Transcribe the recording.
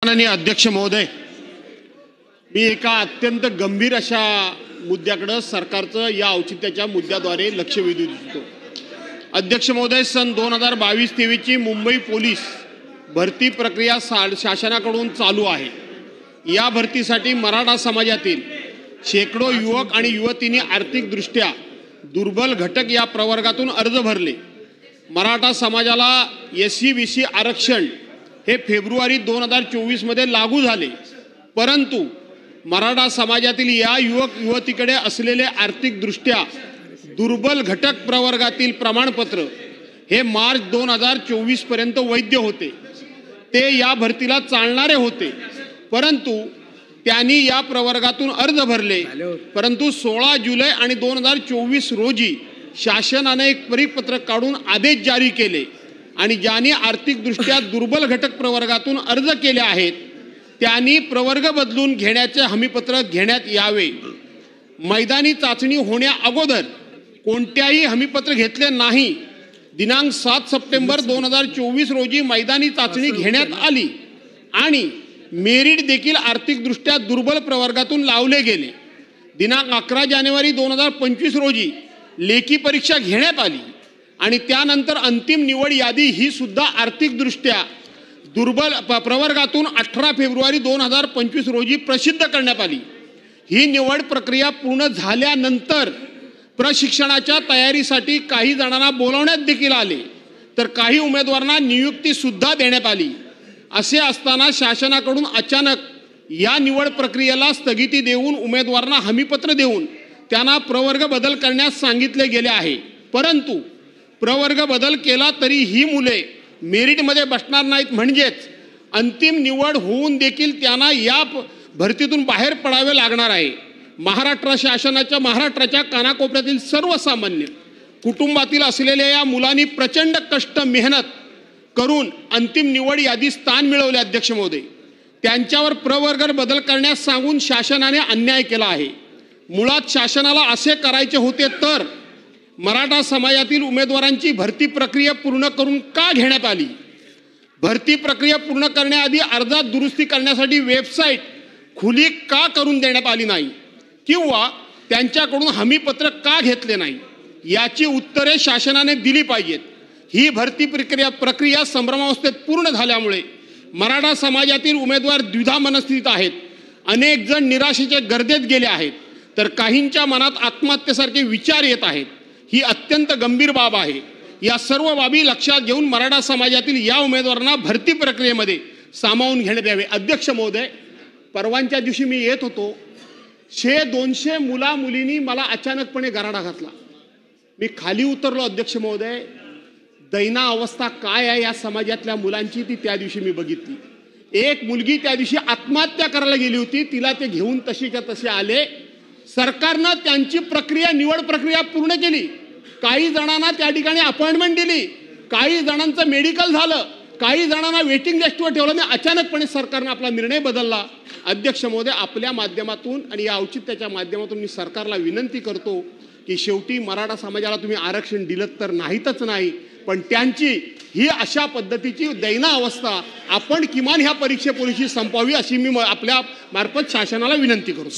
माननीय अध्यक्ष महोदय, मी एका अत्यंत गंभीर अशा मुद्द्याकडे सरकारचं या औचित्याच्या मुद्द्याद्वारे लक्ष वेधू इच्छितो। अध्यक्ष महोदय, सन 2022-23 ची मुंबई पोलीस भरती प्रक्रिया शासनाकडून चालू आहे। या भरतीसाठी मराठा समाजातील शेकडो युवक आणि युवतींनी आर्थिकदृष्ट्या दुर्बल घटक या प्रवर्गातून अर्ज भरले। मराठा समाजाला SC-BC आरक्षण हे फेब्रुवारी 2024 मध्ये लागू झाले, परंतु मराठा समाजातील या युवक युवतीकडे असलेले आर्थिकदृष्ट्या दुर्बल घटक प्रवर्गातील प्रमाणपत्र हे मार्च 2024 पर्यंत वैध होते। ते या भरतीला चालणारे होते, परंतु त्यांनी या प्रवर्गातून अर्ज भरले, परंतु 16 जुलै आणि 2024 रोजी शासनाने एक परिपत्रक काढून आदेश जारी केले आणि ज्यांनी आर्थिकदृष्ट्या दुर्बल घटक प्रवर्गातून अर्ज केले आहेत त्यांनी प्रवर्ग बदलून घेण्याचे हमीपत्रक घेण्यात यावे। मैदानी चाचणी होण्या अगोदर कोणत्याही हमीपत्र घेतले नाही। दिनांक 7 सप्टेंबर 2024 रोजी मैदानी चाचणी घेण्यात आली आणि मेरिट देखील आर्थिकदृष्ट्या दुर्बल प्रवर्गातून लावले गेले। दिनांक 11 जानेवारी 2025 रोजी लेखी परीक्षा घेण्यात आली आणि त्यानंतर अंतिम निवड यादी ही सुद्धा आर्थिकदृष्ट्या दुर्बल प्रवर्गातून 18 फेब्रुवारी 2025 रोजी प्रसिद्ध करण्यात आली। ही निवड प्रक्रिया पूर्ण झाल्यानंतर प्रशिक्षणाच्या तयारीसाठी काही जणांना बोलावण्यात देखील आले, तर काही उमेदवारांना नियुक्ती सुद्धा देण्यात आली। असे असताना शासनाकडून अचानक या निवड प्रक्रियेला स्थगिती देऊन उमेदवारांना हमीपत्र देऊन त्यांना प्रवर्ग बदल करण्यास सांगितले गेले आहे। परंतु प्रवर्ग बदल केला तरी ही मुले मेरिटमध्ये बसणार नाहीत, म्हणजेच अंतिम निवड होऊन देखील त्यांना या भरतीतून बाहेर पडावे लागणार आहे। महाराष्ट्राच्या कानाकोपऱ्यातील सर्वसामान्य कुटुंबातील असलेल्या या मुलांनी प्रचंड कष्ट मेहनत करून अंतिम निवड यादी स्थान मिळवले। अध्यक्ष महोदय, त्यांच्यावर प्रवर्ग बदल करण्यास सांगून शासनाने अन्याय केला आहे। मुळात शासनाला असे करायचे होते तर मराठा समाजातील उमेदवारांची भरती प्रक्रिया पूर्ण करून का घेण्यात आली? भरती प्रक्रिया पूर्ण करण्याआधी अर्जात दुरुस्ती करण्यासाठी वेबसाईट खुली का करून देण्यात आली नाही किंवा त्यांच्याकडून हमीपत्र का घेतले नाही? याची उत्तरे शासनाने दिली पाहिजेत। ही भरती प्रक्रिया संभ्रमावस्थेत पूर्ण झाल्यामुळे मराठा समाजातील उमेदवार द्विधा मनस्थितीत आहेत। अनेक जण निराशेच्या गर्देत गेले आहेत, तर काहींच्या मनात आत्महत्येसारखे विचार येत आहेत। ही अत्यंत गंभीर बाब आहे। या सर्व बाबी लक्षात घेऊन मराठा समाजातील या उमेदवारांना भरती प्रक्रियेमध्ये सामावून घेण्यात यावे। अध्यक्ष महोदय, परवांच्या दिवशी मी येत होतो, 100-200 मुला मुलींनी मला अचानकपणे गराडा घातला। मी खाली उतरलो। अध्यक्ष महोदय, दैना अवस्था काय आहे या समाजातल्या मुलांची ती त्या दिवशी मी बघितली। एक मुलगी त्या दिवशी आत्महत्या करायला गेली होती, तिला ते घेऊन तशीच्या तसे आले। सरकारनं त्यांची निवड प्रक्रिया पूर्ण केली। काही जणांना त्या ठिकाणी अपॉइंटमेंट दिली, काही जणांचं मेडिकल झालं, काही जणांना वेटिंग लिस्टवर ठेवलं आणि अचानकपणे सरकारनं आपला निर्णय बदलला। अध्यक्ष महोदय, आपल्या माध्यमातून आणि या औचित्याच्या माध्यमातून मी सरकारला विनंती करतो की शेवटी मराठा समाजाला तुम्ही आरक्षण दिलं तर नाहीतच नाही, पण त्यांची ही अशा पद्धतीची दैना अवस्था आपण किमान ह्या परीक्षेपूर्वी संपवावी अशी मी आपल्या मार्फत शासनाला विनंती करतो।